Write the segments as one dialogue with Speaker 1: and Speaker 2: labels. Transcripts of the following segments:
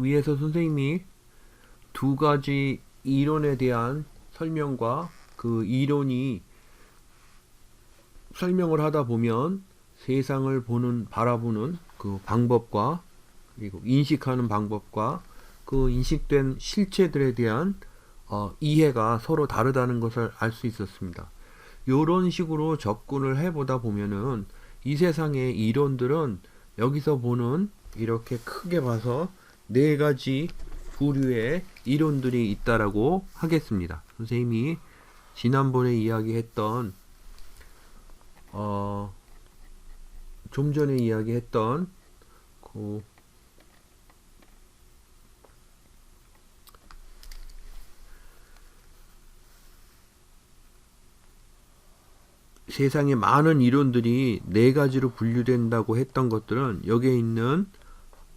Speaker 1: 위에서 선생님이 두 가지 이론에 대한 설명과 그 이론이 설명을 하다 보면 세상을 바라보는 그 방법과 그리고 인식하는 방법과 그 인식된 실체들에 대한 이해가 서로 다르다는 것을 알 수 있었습니다. 이런 식으로 접근을 해보다 보면은 이 세상의 이론들은 여기서 보는 이렇게 크게 봐서 네 가지 부류의 이론들이 있다라고 하겠습니다. 선생님이 지난번에 이야기했던 좀 전에 이야기했던 그 세상에 많은 이론들이 네 가지로 분류된다고 했던 것들은 여기에 있는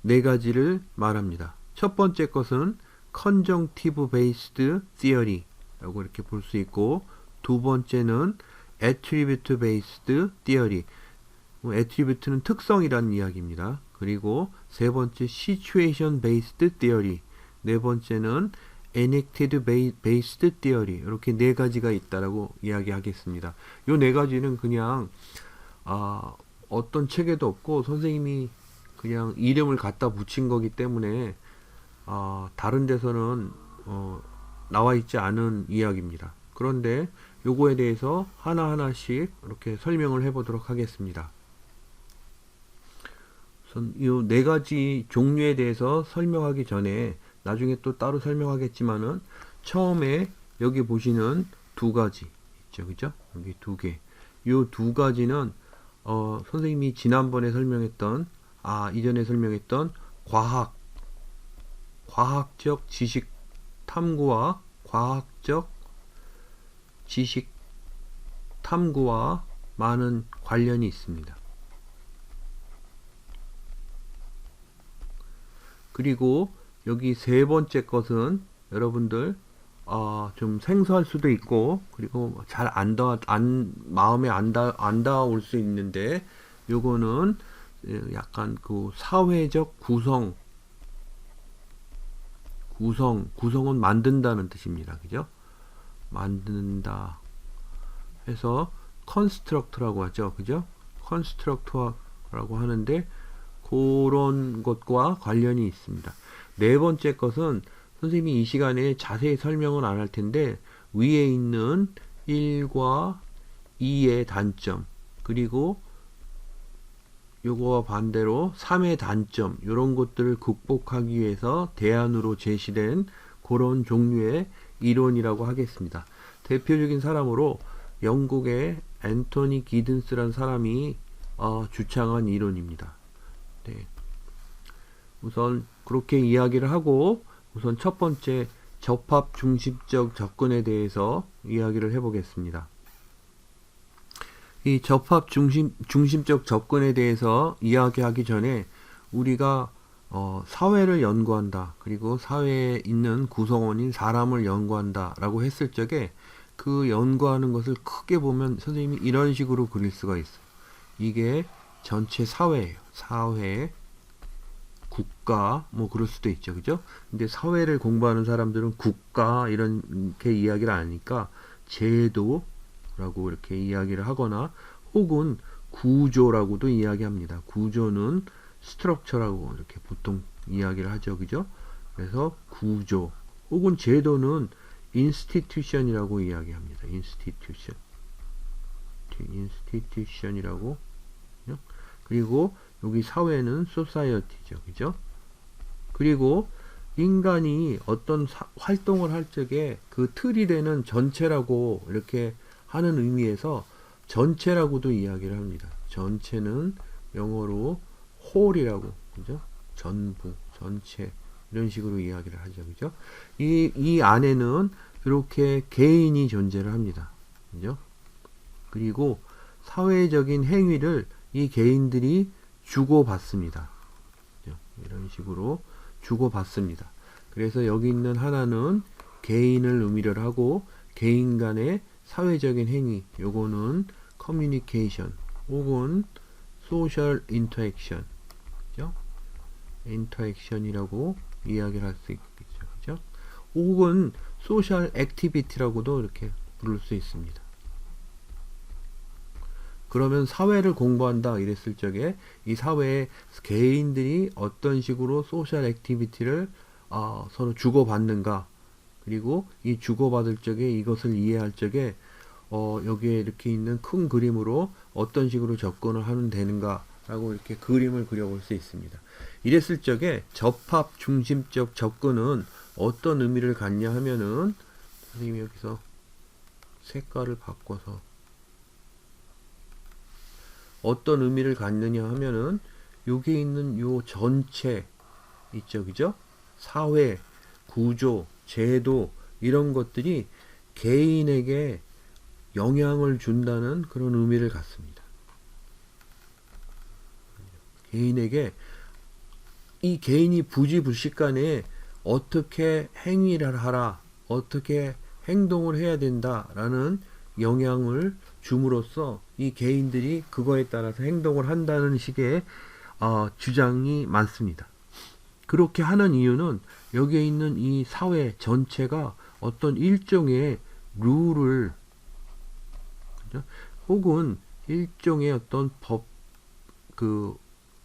Speaker 1: 네 가지를 말합니다. 첫 번째 것은 conjunctive based theory라고 이렇게 볼 수 있고, 두 번째는 attribute based theory. attribute는 특성이라는 이야기입니다. 그리고 세 번째 situation based theory. 네 번째는 enacted based theory. 이렇게 네 가지가 있다라고 이야기하겠습니다. 이 네 가지는 그냥 어떤 책에도 없고 선생님이 그냥 이름을 갖다 붙인 거기 때문에 다른 데서는 나와 있지 않은 이야기입니다. 그런데 요거에 대해서 하나하나씩 이렇게 설명을 해보도록 하겠습니다. 우선 이 네 가지 종류에 대해서 설명하기 전에 나중에 또 따로 설명하겠지만은 처음에 여기 보시는 두 가지 있죠, 그죠? 여기 두 개. 요 두 가지는 선생님이 지난번에 설명했던 이전에 설명했던 과학적 지식 탐구와 과학적 지식 탐구와 많은 관련이 있습니다. 그리고 여기 세 번째 것은 여러분들 좀 생소할 수도 있고 그리고 잘 마음에 안 닿아올 수 있는데 요거는 약간 그 사회적 구성은 만든다는 뜻입니다. 그죠? 만든다 해서 construct라고 하죠. 그죠? construct라고 하는데 그런 것과 관련이 있습니다. 네 번째 것은 선생님이 이 시간에 자세히 설명은 안 할 텐데 위에 있는 1과 2의 단점 그리고 요거와 반대로 3의 단점 이런 것들을 극복하기 위해서 대안으로 제시된 그런 종류의 이론이라고 하겠습니다. 대표적인 사람으로 영국의 앤토니 기든스라는 사람이 주창한 이론입니다. 네. 우선 그렇게 이야기를 하고 우선 첫 번째 접합 중심적 접근에 대해서 이야기를 해보겠습니다. 이 접합 중심적 접근에 대해서 이야기하기 전에 우리가 사회를 연구한다. 그리고 사회에 있는 구성원인 사람을 연구한다. 라고 했을 적에 그 연구하는 것을 크게 보면 선생님이 이런 식으로 그릴 수가 있어요. 이게 전체 사회예요. 사회, 국가, 뭐 그럴 수도 있죠. 그죠? 근데 사회를 공부하는 사람들은 국가 이렇게 이야기를 안 하니까 제도라고 이렇게 이야기를 하거나 혹은 구조라고도 이야기합니다. 구조는 스트럭처라고 이렇게 보통 이야기를 하죠. 그죠? 그래서 구조 혹은 제도는 institution이라고 이야기합니다. institution이라고. 그리고 여기 사회는 society죠. 그죠? 그리고 인간이 어떤 활동을 할 적에 그 틀이 되는 전체라고 이렇게 하는 의미에서 전체라고도 이야기를 합니다. 전체는 영어로 whole이라고, 그죠? 전부, 전체 이런 식으로 이야기를 하죠. 그죠? 이 안에는 이렇게 개인이 존재를 합니다. 그죠? 그리고 사회적인 행위를 이 개인들이 주고받습니다. 이런 식으로 주고받습니다. 그래서 여기 있는 하나는 개인을 의미를 하고 개인 간의 사회적인 행위, 요거는 커뮤니케이션 혹은 소셜 인터액션, 그죠? 인터액션이라고 이야기를 할 수 있겠죠. 그죠? 혹은 소셜 액티비티라고도 이렇게 부를 수 있습니다. 그러면 사회를 공부한다 이랬을 적에 이 사회에 개인들이 어떤 식으로 소셜 액티비티를 서로 주고받는가, 그리고 이 주고받을 적에 이것을 이해할 적에 여기에 이렇게 있는 큰 그림으로 어떤 식으로 접근을 하면 되는가 라고 이렇게 그림을 그려볼 수 있습니다. 이랬을 적에 접합 중심적 접근은 어떤 의미를 갖냐 하면은, 선생님이 여기서 색깔을 바꿔서 어떤 의미를 갖느냐 하면은, 여기 있는 요 전체 있죠, 그죠? 사회, 구조, 제도 이런 것들이 개인에게 영향을 준다는 그런 의미를 갖습니다. 개인에게, 이 개인이 부지불식간에 어떻게 행위를 하라, 어떻게 행동을 해야 된다라는 영향을 줌으로써 이 개인들이 그거에 따라서 행동을 한다는 식의 주장이 많습니다. 그렇게 하는 이유는 여기에 있는 이 사회 전체가 어떤 일종의 룰을, 그죠? 혹은 일종의 어떤 법,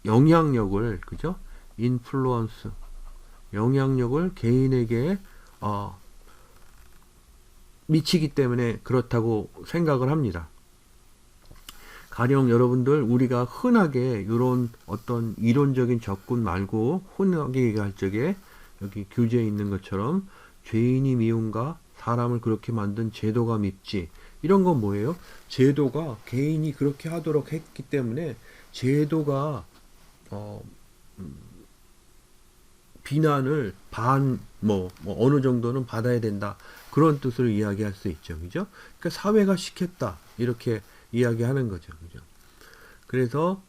Speaker 1: 영향력을, 그죠? 인플루언스, 영향력을 개인에게 미치기 때문에 그렇다고 생각을 합니다. 가령 여러분들, 우리가 흔하게 이런 어떤 이론적인 접근 말고 흔하게 얘기할 적에 여기 교재에 있는 것처럼 죄인이 미운가, 사람을 그렇게 만든 제도가 밉지, 이런 건 뭐예요? 제도가 개인이 그렇게 하도록 했기 때문에 제도가 비난을 어느 정도는 받아야 된다, 그런 뜻으로 이야기할 수 있죠. 그죠? 그러니까 사회가 시켰다, 이렇게 이야기하는 거죠. 그죠? 그래서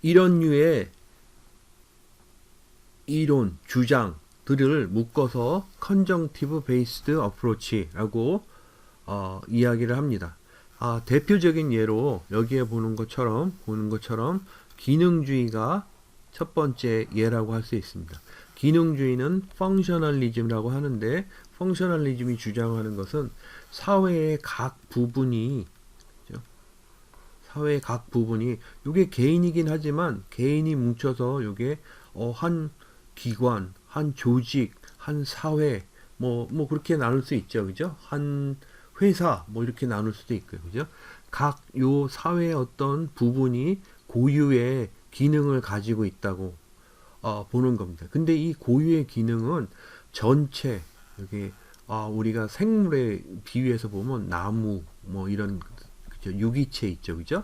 Speaker 1: 이런 류의 이론, 주장들을 묶어서 컨정티브 베이스드 어프로치라고 이야기를 합니다. 대표적인 예로 여기에 보는 것처럼 기능주의가 첫 번째 예라고 할 수 있습니다. 기능주의는 펑셔널리즘이라고 하는데, 펑셔널리즘이 주장하는 것은 사회의 각 부분이, 이게 개인이긴 하지만 개인이 뭉쳐서 이게 한 기관, 한 조직, 한 사회, 그렇게 나눌 수 있죠, 그죠? 한 회사, 이렇게 나눌 수도 있고요, 그죠? 각 요 사회의 어떤 부분이 고유의 기능을 가지고 있다고 보는 겁니다. 근데 이 고유의 기능은 전체, 여기 우리가 생물에 비유해서 보면 나무, 이런, 그죠? 유기체 있죠, 그죠?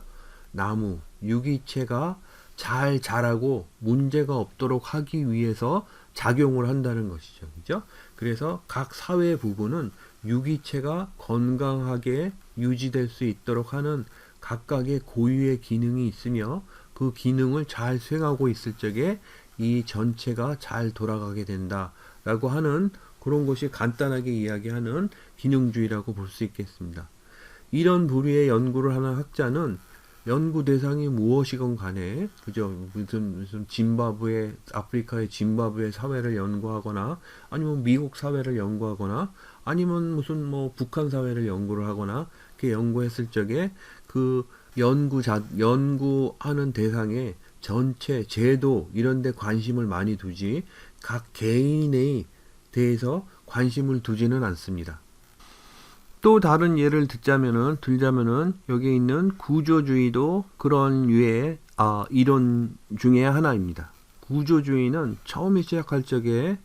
Speaker 1: 나무, 유기체가 잘 자라고 문제가 없도록 하기 위해서 작용을 한다는 것이죠, 그죠? 그래서 각 사회 부분은 유기체가 건강하게 유지될 수 있도록 하는 각각의 고유의 기능이 있으며, 그 기능을 잘 수행하고 있을 적에 이 전체가 잘 돌아가게 된다라고 하는 그런 것이 간단하게 이야기하는 기능주의라고 볼 수 있겠습니다. 이런 부류의 연구를 하는 학자는 연구 대상이 무엇이건 간에, 그죠? 무슨 아프리카의 짐바브웨 사회를 연구하거나, 아니면 미국 사회를 연구하거나, 아니면 무슨 북한 사회를 연구를 하거나, 이렇게 연구했을 적에 그 연구하는 대상의 전체 제도 이런 데 관심을 많이 두지, 각 개인에 대해서 관심을 두지는 않습니다. 또 다른 예를 들자면은 여기 있는 구조주의도 그런 류의 이론 중에 하나입니다. 구조주의는 처음에 시작할 적에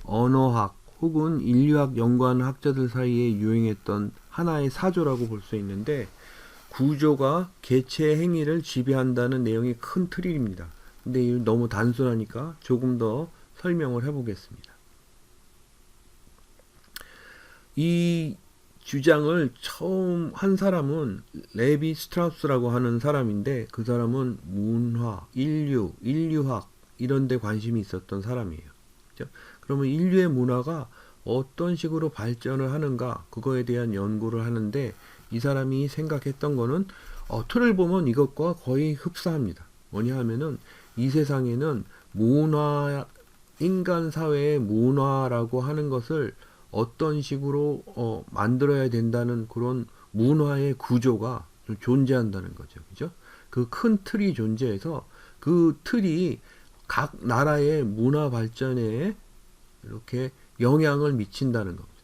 Speaker 1: 언어학 혹은 인류학 연구하는 학자들 사이에 유행했던 하나의 사조라고 볼 수 있는데, 구조가 개체의 행위를 지배한다는 내용이 큰 틀입니다. 근데 이거 너무 단순하니까 조금 더 설명을 해보겠습니다. 이 주장을 처음 한 사람은 레비 스트라우스라고 하는 사람인데, 그 사람은 문화, 인류학 이런 데 관심이 있었던 사람이에요. 그렇죠? 그러면 인류의 문화가 어떤 식으로 발전을 하는가, 그거에 대한 연구를 하는데, 이 사람이 생각했던 거는 틀을 보면 이것과 거의 흡사합니다. 뭐냐 하면은 이 세상에는 문화, 인간 사회의 문화라고 하는 것을 어떤 식으로 만들어야 된다는 그런 문화의 구조가 좀 존재한다는 거죠. 그죠? 그 큰 틀이 존재해서 그 틀이 각 나라의 문화 발전에 이렇게 영향을 미친다는 겁니다.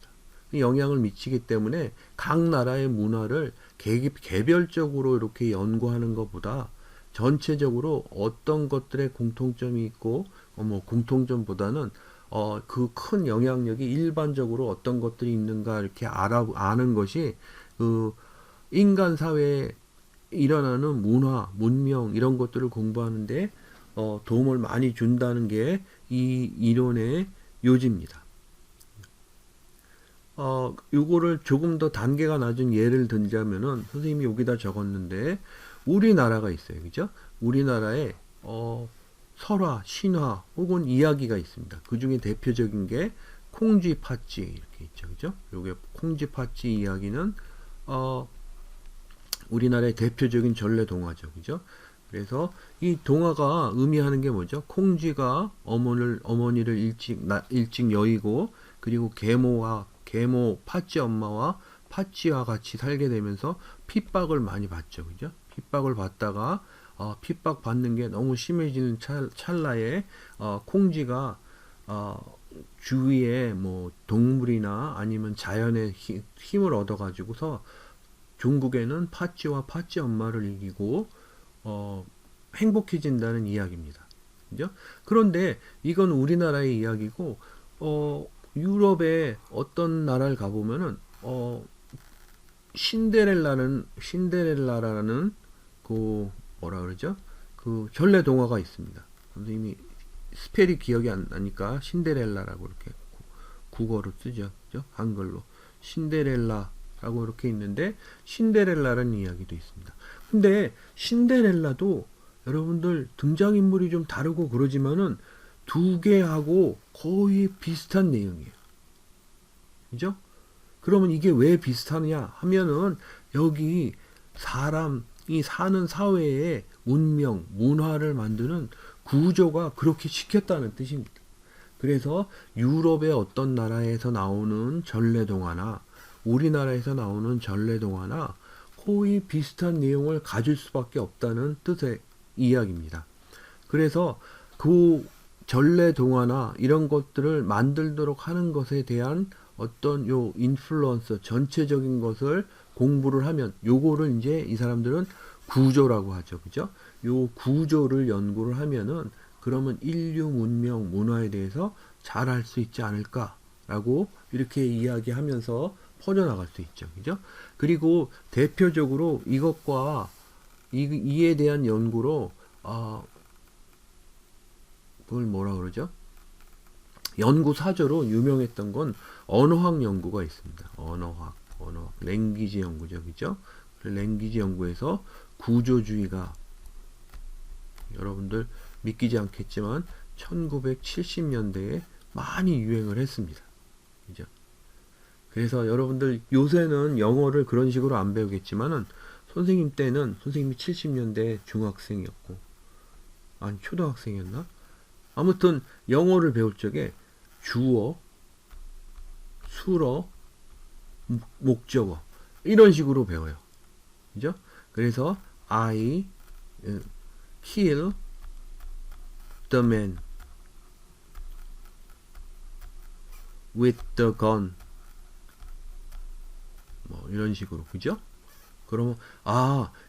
Speaker 1: 영향을 미치기 때문에 각 나라의 문화를 개별적으로 이렇게 연구하는 것보다 전체적으로 어떤 것들의 공통점이 있고 공통점보다는 그 큰 영향력이 일반적으로 어떤 것들이 있는가 이렇게 아는 것이 그 인간 사회에 일어나는 문화, 문명 이런 것들을 공부하는데 도움을 많이 준다는 게 이 이론의 요지입니다. 요거를 조금 더 단계가 낮은 예를 들자면은 선생님이 여기다 적었는데 우리나라가 있어요. 그죠? 우리나라에 설화, 신화 혹은 이야기가 있습니다. 그 중에 대표적인 게 콩쥐 팥쥐 이렇게 있죠. 그죠? 요게 콩쥐 팥쥐 이야기는 우리나라의 대표적인 전래 동화죠. 그죠? 그래서 이 동화가 의미하는 게 뭐죠? 콩쥐가 어머니를 일찍 여의고 그리고 계모 팥쥐 엄마와 팥쥐와 같이 살게 되면서 핍박을 많이 받죠. 그죠? 핍박을 받다가 핍박 받는 게 너무 심해지는 찰나에 콩쥐가 주위에 뭐 동물이나 아니면 자연의 힘을 얻어 가지고서 종국에는 팥쥐와 팥쥐 엄마를 이기고 행복해진다는 이야기입니다. 그죠? 그런데 이건 우리나라의 이야기고 유럽의 어떤 나라를 가보면은 신데렐라라는 그 뭐라 그러죠? 그 전래 동화가 있습니다. 선생님이 스펠이 기억이 안 나니까 신데렐라라고 이렇게 국어로 쓰죠. 그죠? 한글로 신데렐라라고 이렇게 있는데 신데렐라라는 이야기도 있습니다. 근데 신데렐라도 여러분들 등장인물이 좀 다르고 그러지만은 두 개하고 거의 비슷한 내용이에요. 그죠? 그러면 이게 왜 비슷하냐 하면은 여기 사람이 사는 사회의 문명, 문화를 만드는 구조가 그렇게 시켰다는 뜻입니다. 그래서 유럽의 어떤 나라에서 나오는 전래동화나 우리나라에서 나오는 전래동화나 거의 비슷한 내용을 가질 수밖에 없다는 뜻의 이야기입니다. 그래서 그 전래동화나 이런 것들을 만들도록 하는 것에 대한 어떤 요 인플루언서 전체적인 것을 공부를 하면 요거를 이제 이 사람들은 구조라고 하죠. 그죠? 요 구조를 연구를 하면은 그러면 인류 문명 문화에 대해서 잘 알 수 있지 않을까라고 이렇게 이야기하면서 퍼져나갈 수 있죠. 그죠? 그리고 대표적으로 이것과 이에 대한 연구로 그걸 뭐라 그러죠? 연구 사조로 유명했던 건 언어학 연구가 있습니다. 언어학, 랭귀지 연구죠. 그죠? 랭귀지 연구에서 구조주의가 여러분들 믿기지 않겠지만 1970년대에 많이 유행을 했습니다. 그죠? 그래서 여러분들 요새는 영어를 그런 식으로 안 배우겠지만은 선생님이 70년대 중학생이었고 아니 초등학생이었나? 아무튼 영어를 배울 적에 주어, 수어, 목적어 이런 식으로 배워요. 그죠? 그래서 I kill the man with the gun 뭐 이런 식으로. 그죠? 그러면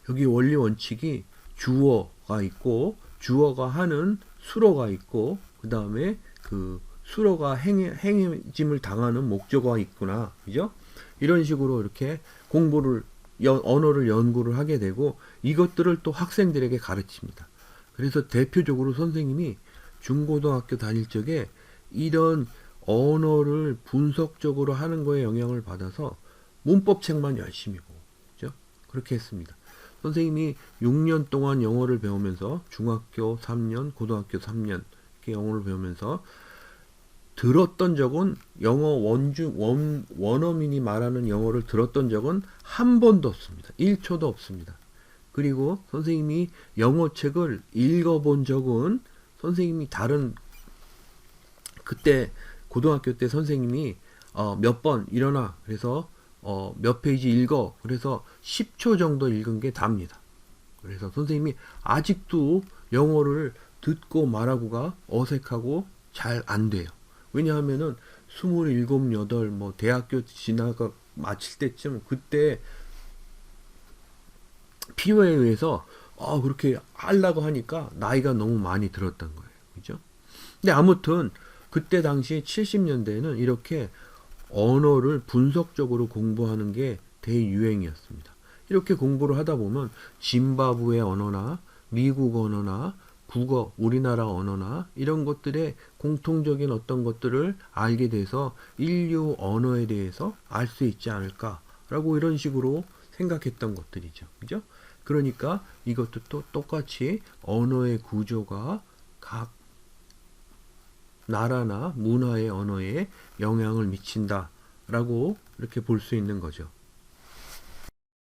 Speaker 1: 여기 원리 원칙이 주어가 있고 주어가 하는 수어가 있고 그 다음에 그 수어가 행짐을 당하는 목적어가 있구나. 그죠? 이런 식으로 이렇게 언어를 연구를 하게 되고 이것들을 또 학생들에게 가르칩니다. 그래서 대표적으로 선생님이 중고등학교 다닐 적에 이런 언어를 분석적으로 하는 거에 영향을 받아서 문법책만 열심히 보고 그죠? 그렇게 했습니다. 선생님이 6년 동안 영어를 배우면서 중학교 3년, 고등학교 3년 이렇게 영어를 배우면서 들었던 적은 영어 원어민이 말하는 영어를 들었던 적은 한 번도 없습니다. 1초도 없습니다. 그리고 선생님이 영어 책을 읽어본 적은 선생님이 다른 그때 고등학교 때 선생님이 몇 번 일어나 그래서 몇 페이지 읽어 그래서 10초 정도 읽은 게 답니다. 그래서 선생님이 아직도 영어를 듣고 말하고가 어색하고 잘 안 돼요. 왜냐하면은 27, 8 뭐 대학교 지나가 마칠 때쯤 그때 필요에 의해서 그렇게 하려고 하니까 나이가 너무 많이 들었던 거예요. 그죠? 근데 아무튼 그때 당시 70년대에는 이렇게 언어를 분석적으로 공부하는 게 대유행이었습니다. 이렇게 공부를 하다 보면 짐바브웨 언어나 미국 언어나 국어, 우리나라 언어나 이런 것들의 공통적인 어떤 것들을 알게 돼서 인류 언어에 대해서 알 수 있지 않을까라고 이런 식으로 생각했던 것들이죠. 그죠? 그러니까 이것도 또 똑같이 언어의 구조가 각 나라나 문화의 언어에 영향을 미친다라고 이렇게 볼 수 있는 거죠.